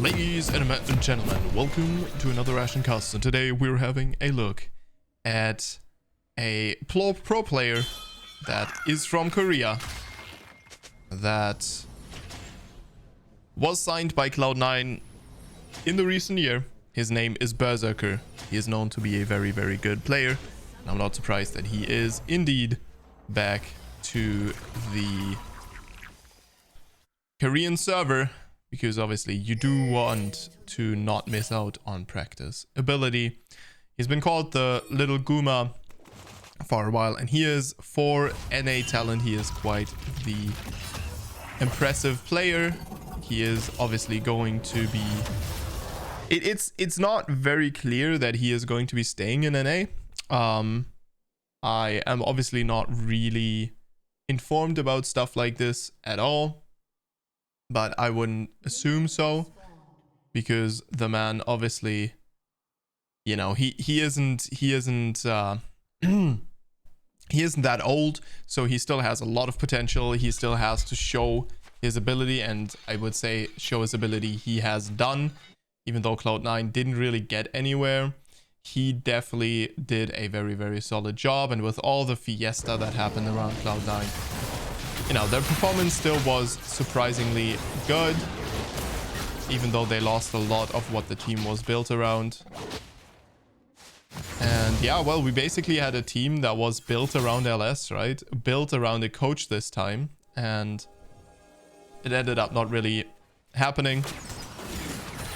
Ladies and gentlemen, welcome to another Ashen Cast, and today we're having a look at a pro player that is from Korea that was signed by Cloud9 in the recent year. His name is Berserker. He is known to be a very, very good player, and I'm not surprised that he is indeed back to the Korean server, because obviously you do want to not miss out on practice ability. He's been called the Little Guma for a while, and he is, for NA talent, he is quite the impressive player. He is obviously going to be... It's not very clear that he is going to be staying in NA. I am obviously not really informed about stuff like this at all, but I wouldn't assume so, because the man obviously, you know, he isn't he isn't that old, so he still has a lot of potential. He still has to show his ability, and I would say show his ability he has done. Even though Cloud9 didn't really get anywhere, he definitely did a very, very solid job. And with all the fiesta that happened around Cloud9, you know, their performance still was surprisingly good, even though they lost a lot of what the team was built around. And yeah, well, we basically had a team that was built around LS, right? Built around a coach this time, and it ended up not really happening.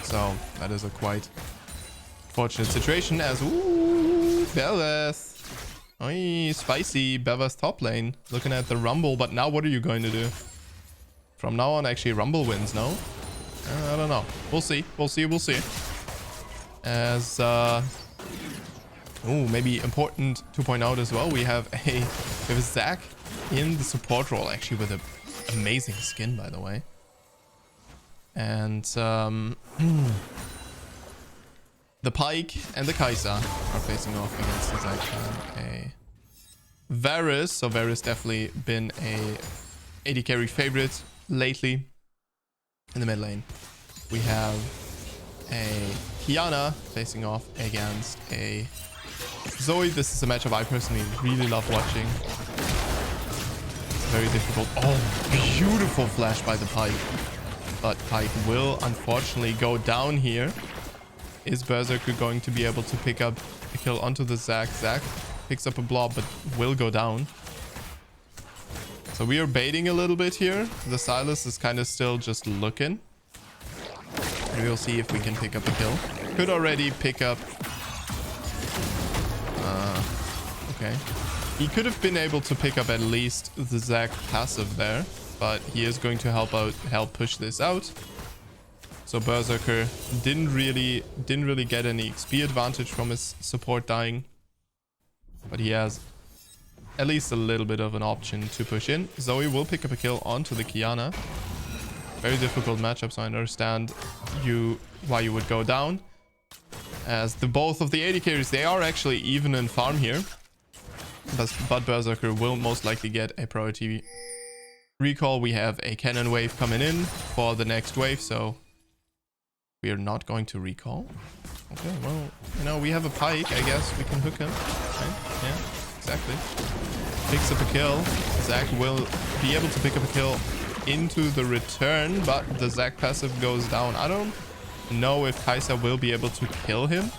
So that is a quite fortunate situation, as ooh, Belveth. Oi, spicy. Belveth top lane. Looking at the Rumble, but now what are you going to do? From now on, actually, Rumble wins, no? I don't know. We'll see. We'll see. We'll see. As, maybe important to point out as well, we have Zac in the support role, actually, with an amazing skin, by the way. And, the Pike and the Kai'Sa are facing off against the Zac and a Varus. So Varus definitely been a AD carry favorite lately in the mid lane. We have a Kiana facing off against a Zoe. This is a matchup I personally really love watching. It's very difficult. Oh, beautiful flash by the Pike. But Pike will unfortunately go down here. Is Berserker going to be able to pick up a kill onto the Zac? Zac picks up a blob, but will go down. So we are baiting a little bit here. The Silas is kind of still just looking. And we'll see if we can pick up a kill. Could already pick up... okay. He could have been able to pick up at least the Zac passive there, but he is going to help push this out. So Berserker didn't really get any XP advantage from his support dying, but he has at least a little bit of an option to push in. Zoe will pick up a kill onto the Kiana. Very difficult matchup, so I understand why you would go down. As both of the AD carries, they are actually even in farm here, but Berserker will most likely get a priority recall. We have a cannon wave coming in for the next wave, so we are not going to recall. Okay, well, you know, we have a Pike. I guess we can hook him. Right? Yeah, exactly. Picks up a kill. Zac will be able to pick up a kill into the return, but the Zac passive goes down. I don't know if Kai'Sa will be able to kill him.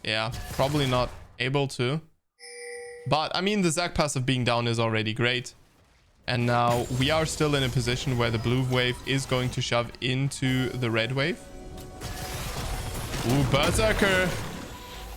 Yeah, probably not able to. But, I mean, the Zac passive being down is already great. And now we are still in a position where the blue wave is going to shove into the red wave. Ooh, Berserker.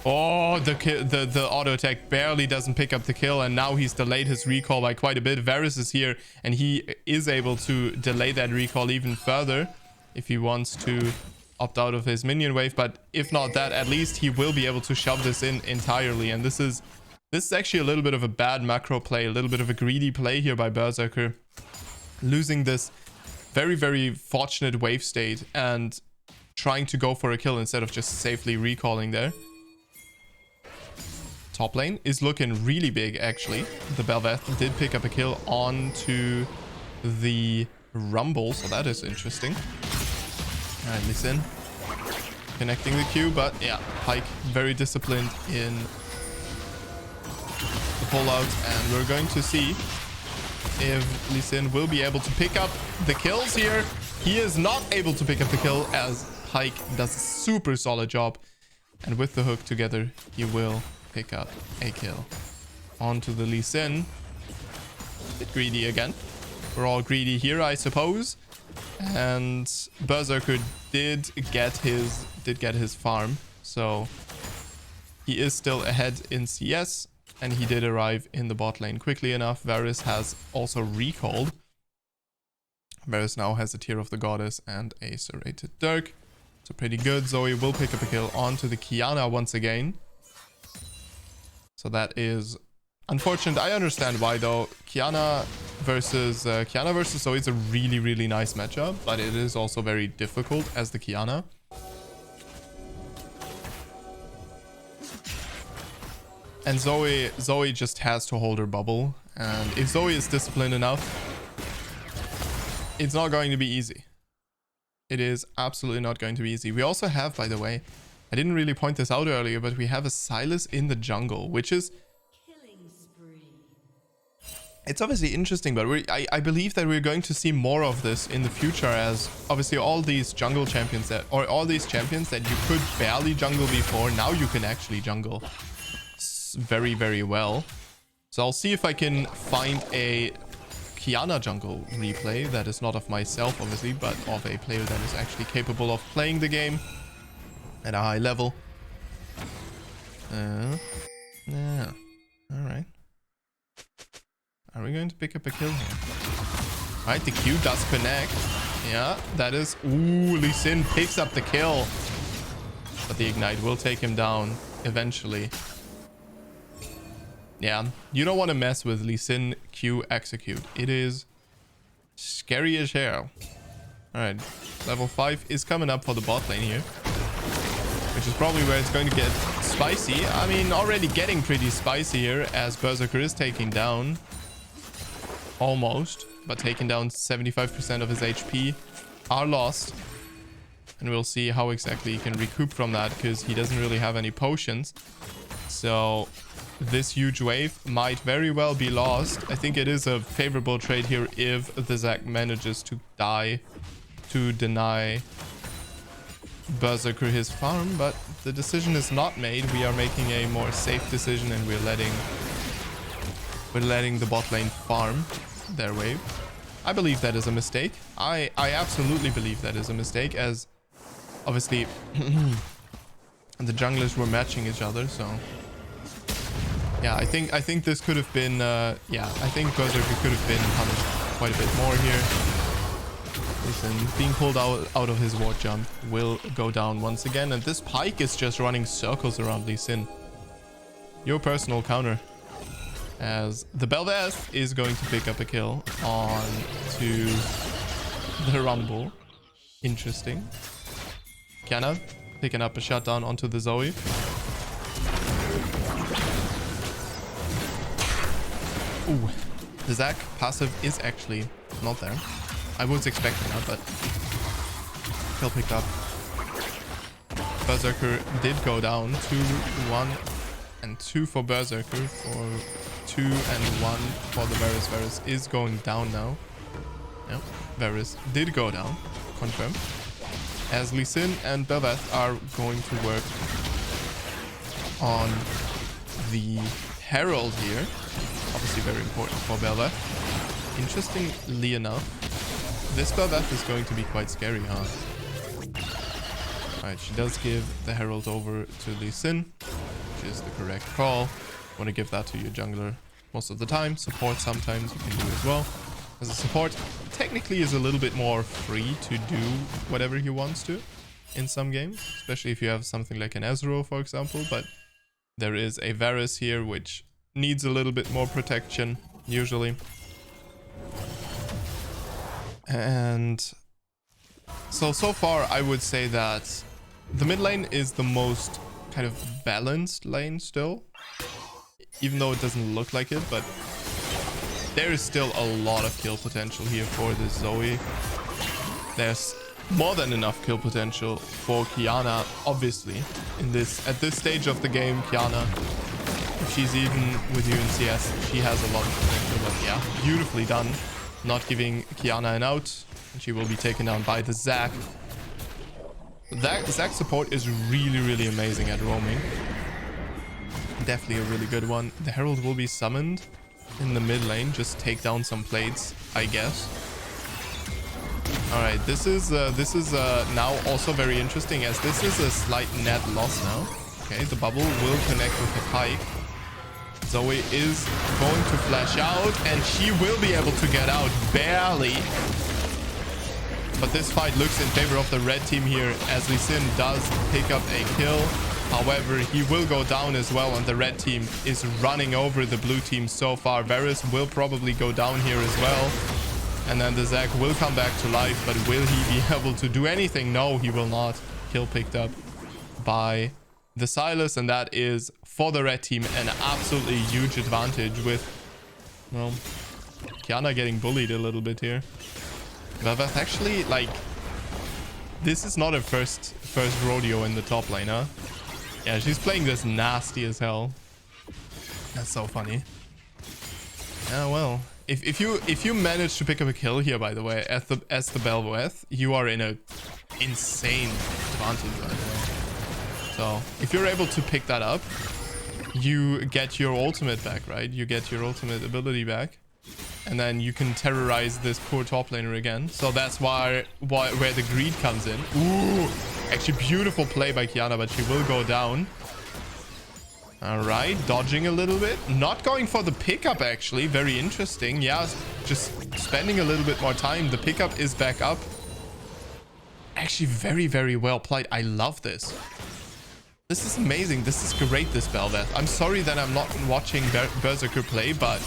Oh, the auto attack barely doesn't pick up the kill, and now he's delayed his recall by quite a bit. Varus is here, and he is able to delay that recall even further if he wants to opt out of his minion wave. But if not that, at least he will be able to shove this in entirely. And this is actually a little bit of a bad macro play, a little bit of a greedy play here by Berserker. Losing this very, very fortunate wave state and trying to go for a kill instead of just safely recalling there. Top lane is looking really big, actually. The Belveth did pick up a kill onto the Rumble, so that is interesting. Alright, Lee Sin connecting the Q, but yeah, Pyke very disciplined in the pullout, and we're going to see if Lee Sin will be able to pick up the kills here. He is not able to pick up the kill as Pyke does a super solid job, and with the hook together, he will pick up a kill. Onto the Lee Sin. A bit greedy again. We're all greedy here, I suppose. And Berserker did get his farm, so he is still ahead in CS, and he did arrive in the bot lane quickly enough. Varus has also recalled. Varus now has a Tear of the Goddess and a Serrated Dirk, so pretty good. Zoe will pick up a kill onto the Kiana once again, so that is unfortunate. I understand why though. Kiana versus Zoe is a really nice matchup, but it is also very difficult as the Kiana. And Zoe just has to hold her bubble, and if Zoe is disciplined enough, it's not going to be easy. It is absolutely not going to be easy. We also have, by the way, I didn't really point this out earlier, but we have a Sylas in the jungle, which is... It's obviously interesting, but I believe that we're going to see more of this in the future, as obviously all these jungle champions that, or all these champions that you could barely jungle before, now you can actually jungle very well. So I'll see if I can find a Kiana jungle replay that is not of myself, obviously, but of a player that is actually capable of playing the game at a high level. Yeah, all right. Are we going to pick up a kill here? Alright, the Q does connect. Yeah, that is... Ooh, Lee Sin picks up the kill. But the Ignite will take him down eventually. Yeah, you don't want to mess with Lee Sin Q execute. It is scary as hell. Alright, level 5 is coming up for the bot lane here, which is probably where it's going to get spicy. I mean, already getting pretty spicy here as Berserker is taking down... Almost, but taking down 75% of his HP are lost. And we'll see how exactly he can recoup from that, because he doesn't really have any potions. So this huge wave might very well be lost. I think it is a favorable trade here if the Zac manages to die to deny Berserker his farm, but the decision is not made. We are making a more safe decision, and we're letting the bot lane farm their wave. I believe that is a mistake. I absolutely believe that is a mistake, as obviously the junglers were matching each other. So yeah, I think this could have been yeah, I think Berserker could have been punished quite a bit more here. Listen, being pulled out of his ward jump will go down once again, and this Pyke is just running circles around Lee Sin. Your personal counter, as the Bel'Veth is going to pick up a kill on to the Rumble. Interesting. Kiana picking up a shutdown onto the Zoe. Ooh, the Zac passive is actually not there. I was expecting that, but kill picked up. Berserker did go down. 2-1 and 2 for Berserker, for 2 and 1 for the Varus. Varus is going down now. Yep, Varus did go down. Confirmed. As Lee Sin and Bel'Veth are going to work on the Herald here. Obviously very important for Bel'Veth. Interestingly enough, this Bel'Veth is going to be quite scary, huh? Alright, she does give the Herald over to Lee Sin, which is the correct call. Want to give that to your jungler most of the time. Support sometimes you can do as well. As a support, technically is a little bit more free to do whatever he wants to in some games, especially if you have something like an Ezreal, for example. But there is a Varus here, which needs a little bit more protection, usually. And so far, I would say that the mid lane is the most kind of balanced lane still, even though it doesn't look like it, but there is still a lot of kill potential here for this Zoe. There's more than enough kill potential for Qiyana, obviously. At this stage of the game, Qiyana, if she's even with you in CS, she has a lot of potential. But yeah, beautifully done. Not giving Qiyana an out. And she will be taken down by the Zac. That Zac support is really, really amazing at roaming. Definitely a really good one. The Herald will be summoned in the mid lane. Just take down some plates, I guess. All right, this is now also very interesting, as this is a slight net loss now. Okay, the bubble will connect with the pike. Zoe is going to flash out, and she will be able to get out barely. But this fight looks in favor of the red team here, as Lee Sin does pick up a kill. However, he will go down as well, and the red team is running over the blue team so far. Varus will probably go down here as well. And then the Zac will come back to life, but will he be able to do anything? No, he will not. Kill picked up by the Sylas, and that is, for the red team, an absolutely huge advantage with, well, Qiyana getting bullied a little bit here. But that's actually, like, this is not a first rodeo in the top lane, huh? Yeah, she's playing this nasty as hell. That's so funny. Yeah, well, if you manage to pick up a kill here, by the way, as the Bel'Veth, you are in a insane advantage, by the way. So if you're able to pick that up, you get your ultimate back, right? You get your ultimate ability back, and then you can terrorize this poor top laner again. So that's where the greed comes in. Ooh, actually beautiful play by Qiyana, but she will go down. All right, dodging a little bit, not going for the pickup, actually. Very interesting. Yeah, just spending a little bit more time. The pickup is back up. Actually, very, very well played. I love this. This is amazing. This is great, this Bel'Veth. I'm sorry that I'm not watching Berserker play, but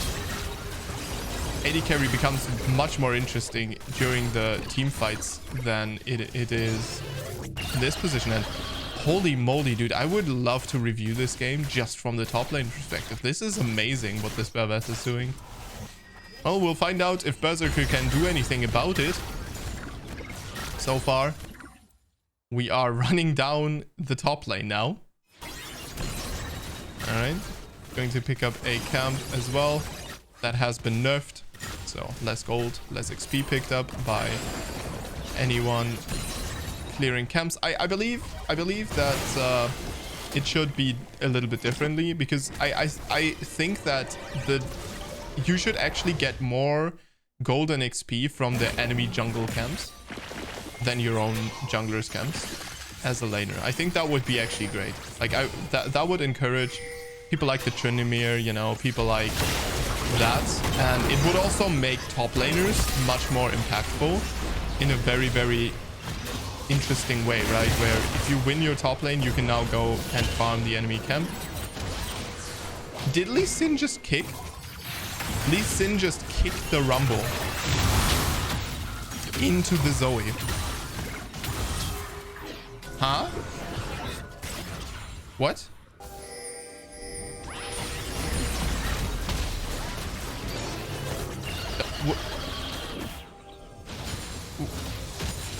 AD carry becomes much more interesting during the team fights than it is in this position. And holy moly, dude, I would love to review this game just from the top lane perspective. This is amazing what this Bel'Veth is doing. Well, we'll find out if Berserker can do anything about it. So far, we are running down the top lane now. All right, going to pick up a camp as well. That has been nerfed. So less gold, less XP picked up by anyone clearing camps. I believe that it should be a little bit differently, because I think that you should actually get more gold and XP from the enemy jungle camps than your own jungler's camps as a laner. I think that would be actually great. Like that would encourage people like the Tryndamere, you know, people like that, and it would also make top laners much more impactful in a very, very interesting way, right? Where if you win your top lane, you can now go and farm the enemy camp. Did Lee Sin just kick? Lee Sin just kicked the Rumble into the Zoe. Huh? What?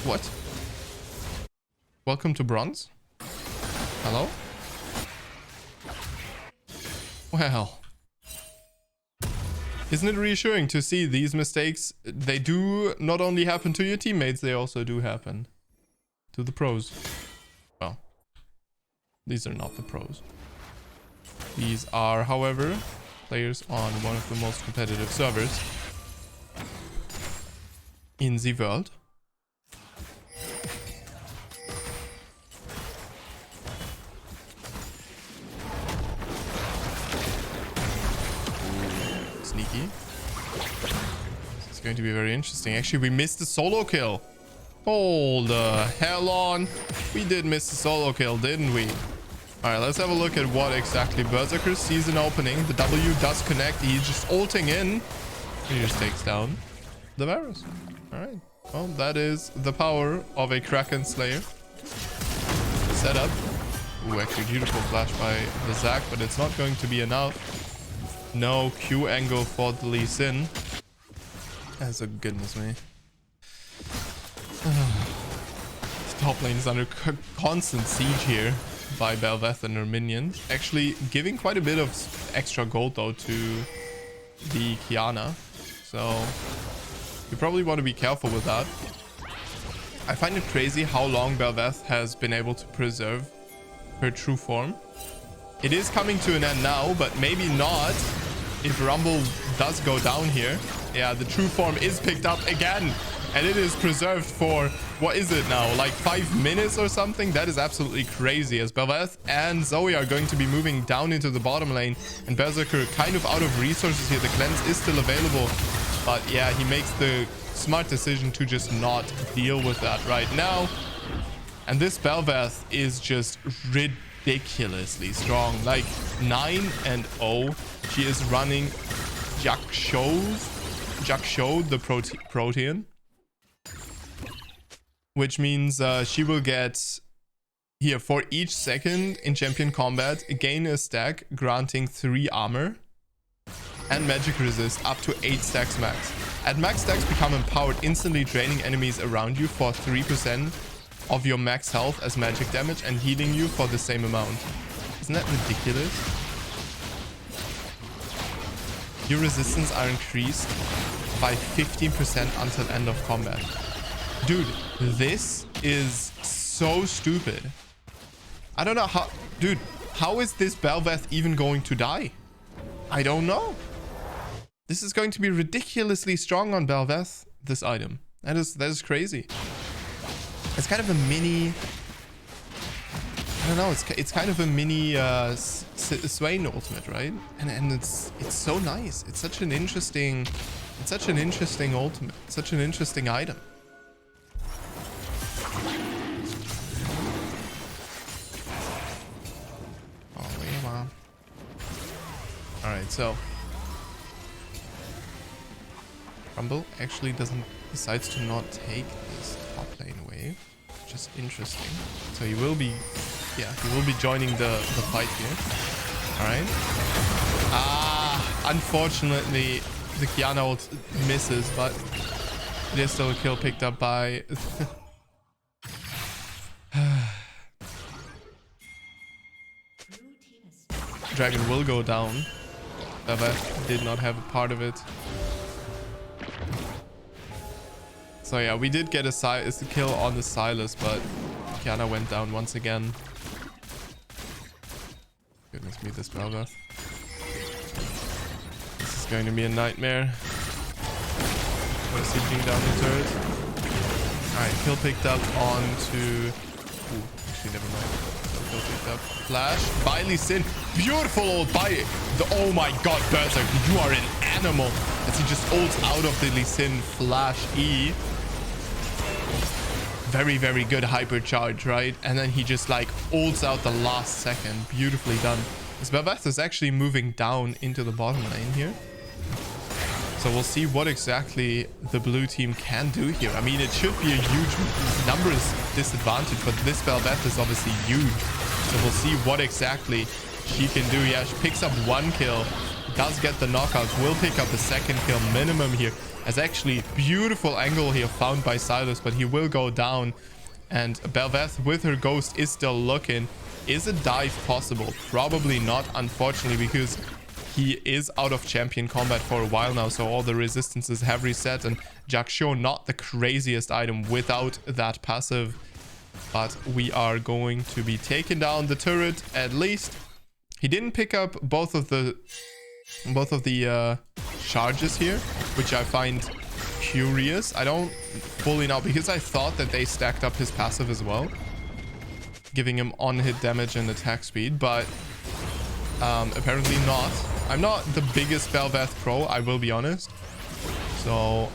What? Welcome to bronze. Hello? Well, isn't it reassuring to see these mistakes? They do not only happen to your teammates, they also do happen to the pros. Well, these are not the pros. These are, however, players on one of the most competitive servers in the world. Sneaky. It's going to be very interesting. Actually, we missed the solo kill. Hold the hell on. We did miss the solo kill, didn't we? All right, let's have a look at what exactly Berserker sees an opening. The W does connect. He's just ulting in. He just takes down the Varus. All right. Well, that is the power of a Kraken Slayer. Setup. Ooh, actually beautiful flash by the Zac, but it's not going to be enough. No Q angle for the Lee Sin. That's a goodness me. The top lane is under constant siege here by Bel'Veth and her minions. Actually giving quite a bit of extra gold though to the Kiana. So you probably want to be careful with that. I find it crazy how long Bel'Veth has been able to preserve her true form. It is coming to an end now, but maybe not if Rumble does go down here. Yeah, the true form is picked up again. And it is preserved for, what is it now? Like 5 minutes or something? That is absolutely crazy. As Bel'Veth and Zoe are going to be moving down into the bottom lane. And Berserker kind of out of resources here. The cleanse is still available. But yeah, he makes the smart decision to just not deal with that right now. And this Bel'Veth is just ridiculously strong. Like 9-0. She is running Jaksho, the Protean. Which means she will get here for each second in champion combat, gain a stack granting 3 armor and magic resist up to 8 stacks max. At max stacks, become empowered, instantly draining enemies around you for 3% of your max health as magic damage and healing you for the same amount. Isn't that ridiculous? Your resistance are increased by 15% until end of combat. Dude, this is so stupid. I don't know how... Dude, how is this Bel'Veth even going to die? I don't know. This is going to be ridiculously strong on Bel'Veth, this item. That is crazy. It's kind of a mini... I don't know, it's kind of a mini Swain ultimate, right? And it's so nice. It's such an interesting... It's such an interesting ultimate. It's such an interesting item. Alright, so Rumble actually decides to not take this top lane wave, which is interesting. So he will be joining the fight here. Alright. Unfortunately the Kiana ult misses, but there's still a kill picked up by Dragon will go down. Bel'Veth did not have a part of it. So yeah, we did get a kill on the Silas, but Kiana went down once again. Goodness me, this Bel'Veth. This is going to be a nightmare. We're sieging down the turret. Alright, kill picked up onto... Ooh, actually never mind. Kill picked up. Flash by Lee Sin. Beautiful ult by the... Oh my god, Berserker, you are an animal. As he just ults out of the Lee Sin flash E. Very, very good hypercharge, right? And then he just like ults out the last second. Beautifully done. This Bel'Veth is actually moving down into the bottom lane here. So we'll see what exactly the blue team can do here. I mean, it should be a huge numbers disadvantage, but this Bel'Veth is obviously huge. So we'll see what exactly she can do. Yeah, she picks up 1 kill, does get the knockout, will pick up the 2nd kill minimum here. As actually beautiful angle here found by Silas, but he will go down. And Bel'Veth with her ghost is still looking. Is a dive possible? Probably not, unfortunately, because he is out of champion combat for a while now, so all the resistances have reset, and Jaksho not the craziest item without that passive. But we are going to be taking down the turret at least. He didn't pick up both of the charges here, which I find curious. I don't fully know, because I thought that they stacked up his passive as well, giving him on-hit damage and attack speed, but apparently not. I'm not the biggest Bel'Veth pro, I will be honest. So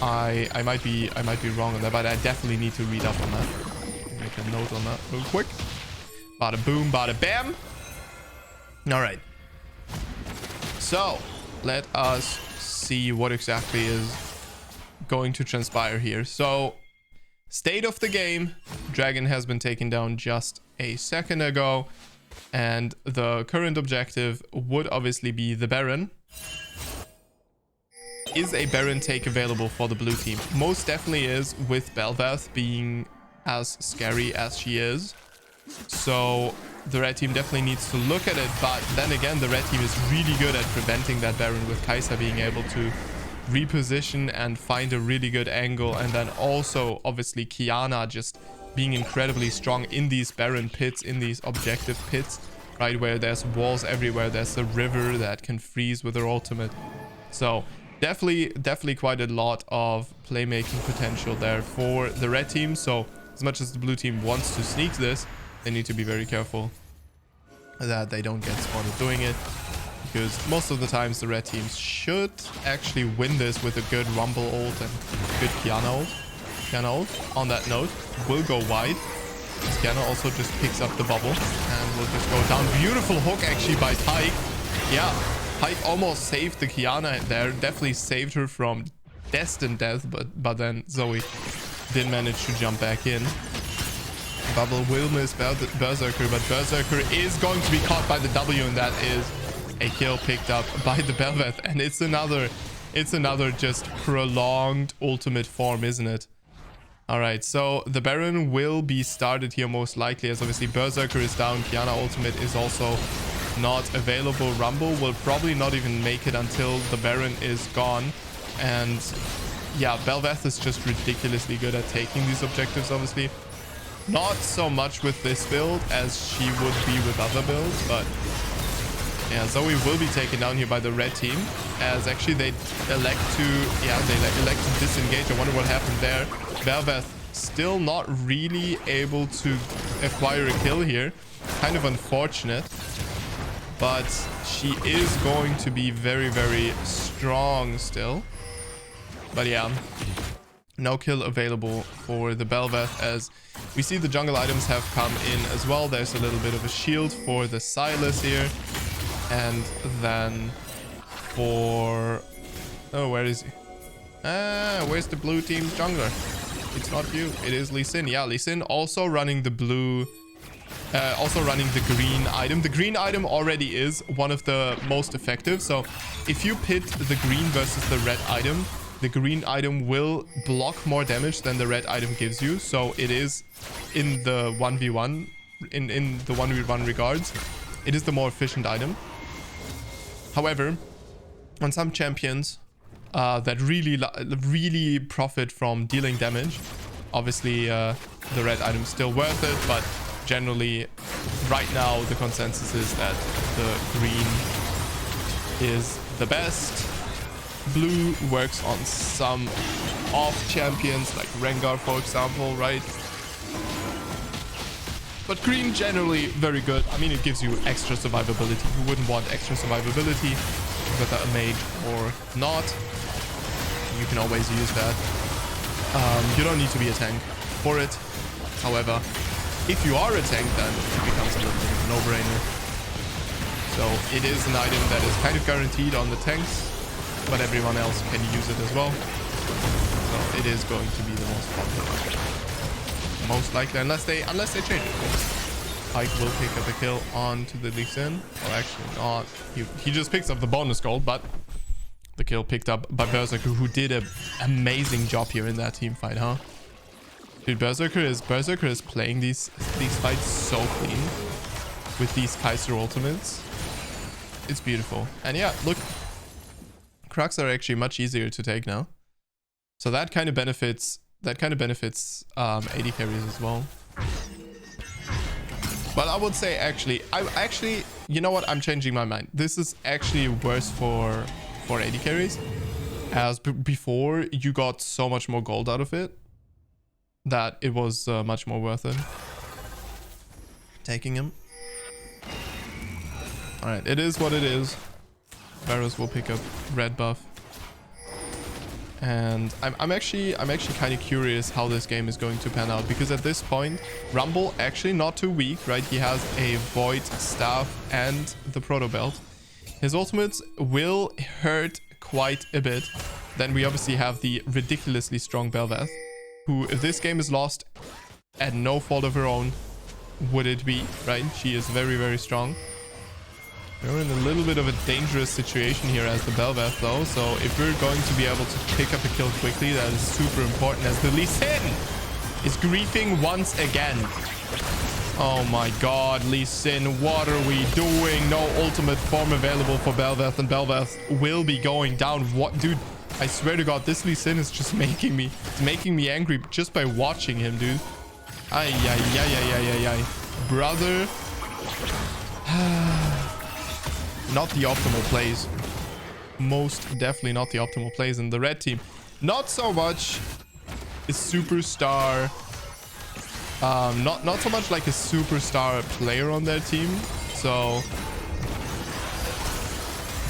I might be wrong on that, but I definitely need to read up on that. Make a note on that real quick. Bada boom, bada bam. All right. So let us see what exactly is going to transpire here. So state of the game, Dragon has been taken down just a second ago. And the current objective would obviously be the Baron. Is a Baron take available for the blue team? Most definitely is, with Bel'Veth being as scary as she is. So the red team definitely needs to look at it. But then again, the red team is really good at preventing that Baron, with Kai'Sa being able to reposition and find a really good angle. And then also, obviously, Qiyana just being incredibly strong in these Baron pits, in these objective pits, right, where there's walls everywhere. There's a river that can freeze with her ultimate. So definitely quite a lot of playmaking potential there for the red team. So as much as the blue team wants to sneak this, they need to be very careful that they don't get spotted doing it, because most of the times the red teams should actually win this with a good Rumble ult and good Qiyana ult. Qiyana ult, on that note, will go wide. Qiyana also just picks up the bubble and will just go down. Beautiful hook actually by Tyke. Yeah, Tyke almost saved the Qiyana there. Definitely saved her from destined death, but then Zoe did manage to jump back in. Bubble will miss Berserker, but Berserker is going to be caught by the W, and that is a kill picked up by the Bel'Veth. And it's another just prolonged ultimate form, isn't it? All right, so the Baron will be started here most likely, as obviously Berserker is down. Qiyana ultimate is also not available. Rumble will probably not even make it until the Baron is gone. And yeah, Bel'Veth is just ridiculously good at taking these objectives, obviously. Not so much with this build as she would be with other builds, but yeah, Zoe will be taken down here by the red team, as actually they elect to disengage. I wonder what happened there. Bel'Veth still not really able to acquire a kill here. Kind of unfortunate, but she is going to be very, very strong still. But yeah, no kill available for the Bel'Veth, as we see the jungle items have come in as well. There's a little bit of a shield for the Sylas here. And then for... oh, where is he? Where's the blue team's jungler? It's not you. It is Lee Sin. Yeah, Lee Sin also running the blue... also running the green item. The green item already is one of the most effective. So if you pit the green versus the red item, the green item will block more damage than the red item gives you. So it is in the 1v1, in the 1v1 regards, it is the more efficient item. However, on some champions that really profit from dealing damage, obviously the red item is still worth it, but generally right now the consensus is that the green is the best. Blue works on some off champions like Rengar, for example, right? But green generally very good. I mean, it gives you extra survivability. Who wouldn't want extra survivability, whether a mage or not? You can always use that. You don't need to be a tank for it. However, if you are a tank, then it becomes a little bit of a no-brainer. So it is an item that is kind of guaranteed on the tanks, but everyone else can use it as well. So it is going to be the most popular item. Most likely, unless they change it. Ike will pick up a kill onto the Lee Sin. Well, actually not. He just picks up the bonus gold, but the kill picked up by Berserker, who did an amazing job here in that team fight, huh? Dude, Berserker is playing these fights so clean with these Kai'Sa ultimates. It's beautiful. And yeah, look, Krugs are actually much easier to take now. So that kind of benefits AD carries as well. But I would say actually, you know what? I'm changing my mind. This is actually worse for AD carries, as before you got so much more gold out of it that it was much more worth it taking him. All right, it is what it is. Varus will pick up red buff. And I'm actually kind of curious how this game is going to pan out, because at this point Rumble actually not too weak, right? He has a Void Staff and the Proto Belt. His ultimates will hurt quite a bit. Then we obviously have the ridiculously strong Bel'Veth, who, if this game is lost at no fault of her own, would it be, right? She is very, very strong. We're in a little bit of a dangerous situation here as the Bel'Veth though. So if we're going to be able to pick up a kill quickly, that is super important as the Lee Sin is griefing once again. Oh my god, Lee Sin, what are we doing? No ultimate form available for Bel'Veth, and Bel'Veth will be going down. What, dude? I swear to god, this Lee Sin is just making me angry just by watching him, dude. Ay, ay, ay, ay, ay, ay, ay. Brother. Not the optimal plays. Most definitely not the optimal plays. And the red team, not so much a superstar. Not so much like a superstar player on their team. So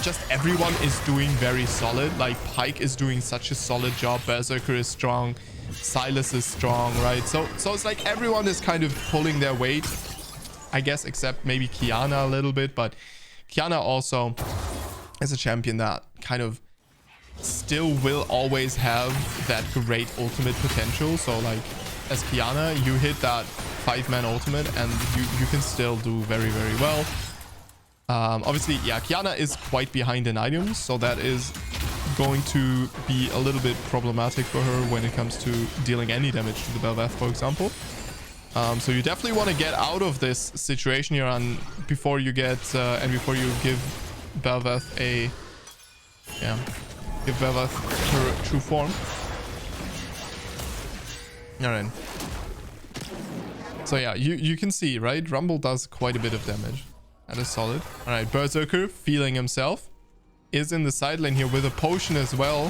just everyone is doing very solid. Like Pyke is doing such a solid job. Berserker is strong. Silas is strong, right? So it's like everyone is kind of pulling their weight, I guess, except maybe Qiyana a little bit. But Qiyana also is a champion that kind of still will always have that great ultimate potential. So like as Qiyana, you hit that 5-man ultimate and you can still do very, very well. Obviously, yeah, Qiyana is quite behind in items, so that is going to be a little bit problematic for her when it comes to dealing any damage to the Bel'Veth, for example. So you definitely want to get out of this situation here before you get and before you give Bel'Veth give Bel'Veth her true form. All right. So yeah, you can see, right? Rumble does quite a bit of damage. That is solid. All right, Berserker feeling himself is in the side lane here with a potion as well.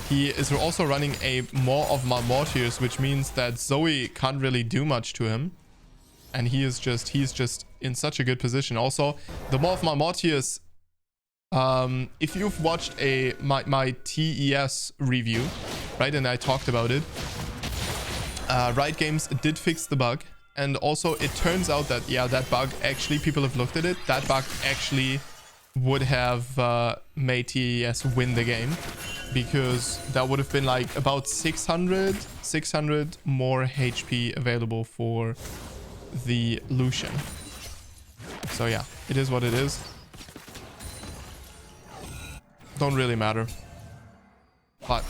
He is also running a Maw of Malmortius, which means that Zoe can't really do much to him. And he's just in such a good position. Also, the Maw of Malmortius, if you've watched my TES review, right, and I talked about it, Riot Games did fix the bug. And also, it turns out that, yeah, that bug actually, people have looked at it, that bug actually would have made TES win the game, because that would have been like about 600 more HP available for the Lucian. So yeah, it is what it is. Don't really matter, but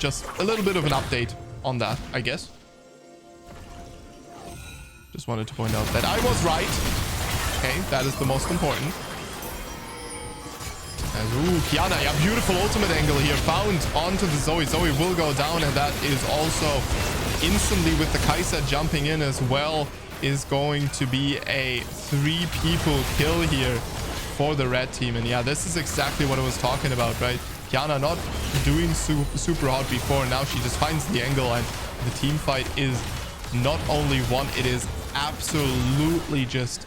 just a little bit of an update on that, I guess. Just wanted to point out that I was right. Okay, that is the most important. Ooh, Qiyana, yeah, beautiful ultimate angle here found onto the Zoe. Zoe will go down, and that is also instantly, with the Kai'Sa jumping in as well, is going to be a 3-people kill here for the red team. And yeah, this is exactly what I was talking about, right? Qiyana not doing super hot before. Now she just finds the angle, and the team fight is not only won, it is absolutely just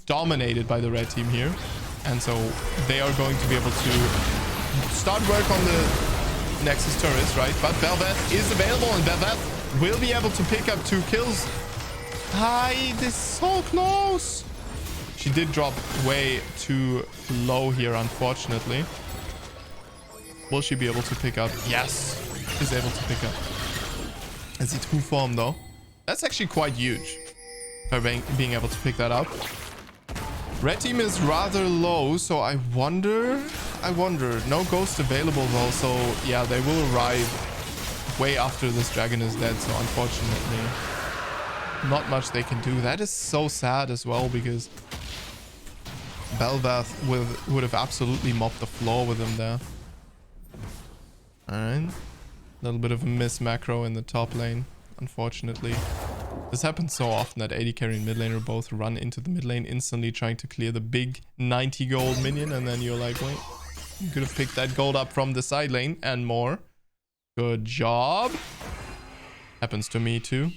dominated by the red team here. And so they are going to be able to start work on the Nexus turrets, right? But Bel'Veth is available, and Bel'Veth will be able to pick up 2 kills. Hi, this is so close. She did drop way too low here, unfortunately. Will she be able to pick up? Yes, she's able to pick up. Is he 2 form though? That's actually quite huge for being able to pick that up. Red team is rather low, so I wonder. No ghost available though, so yeah, they will arrive way after this dragon is dead. So unfortunately, not much they can do. That is so sad as well, because Bel'Veth would have absolutely mopped the floor with him there. All right, a little bit of a miss macro in the top lane, unfortunately. This happens so often that AD carry and mid laner both run into the mid lane instantly trying to clear the big 90 gold minion, and then you're like, wait, you could have picked that gold up from the side lane and more. Good job. Happens to me too.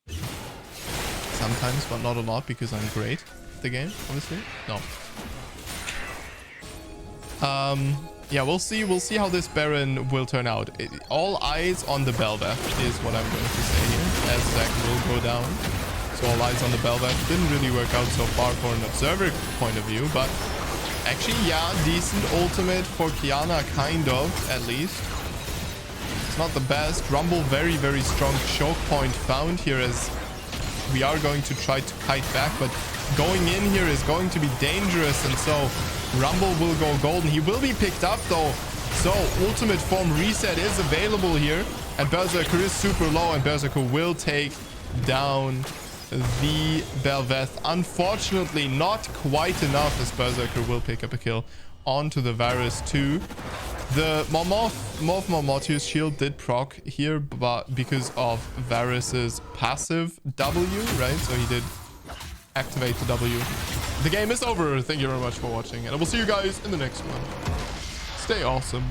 Sometimes, but not a lot, because I'm great at the game, obviously. No. Yeah, we'll see how this Baron will turn out. All eyes on the Bel'Veth is what I'm going to say here, as Zac will go down. So all eyes on the Bel'Veth. Didn't really work out so far for an observer point of view, but actually, yeah, decent ultimate for Qiyana, kind of, at least. It's not the best. Rumble, very, very strong choke point found here, as We are going to try to kite back, but going in here is going to be dangerous. And so Rumble will go golden. He will be picked up though. So ultimate form reset is available here. And Berserker is super low, and Berserker will take down the Belveth. Unfortunately, not quite enough, as Berserker will pick up a kill onto the Varus too. The Morph shield did proc here, but because of Varus's passive W, right? So he did activate the W. The game is over. Thank you very much for watching, and I will see you guys in the next one. Stay awesome.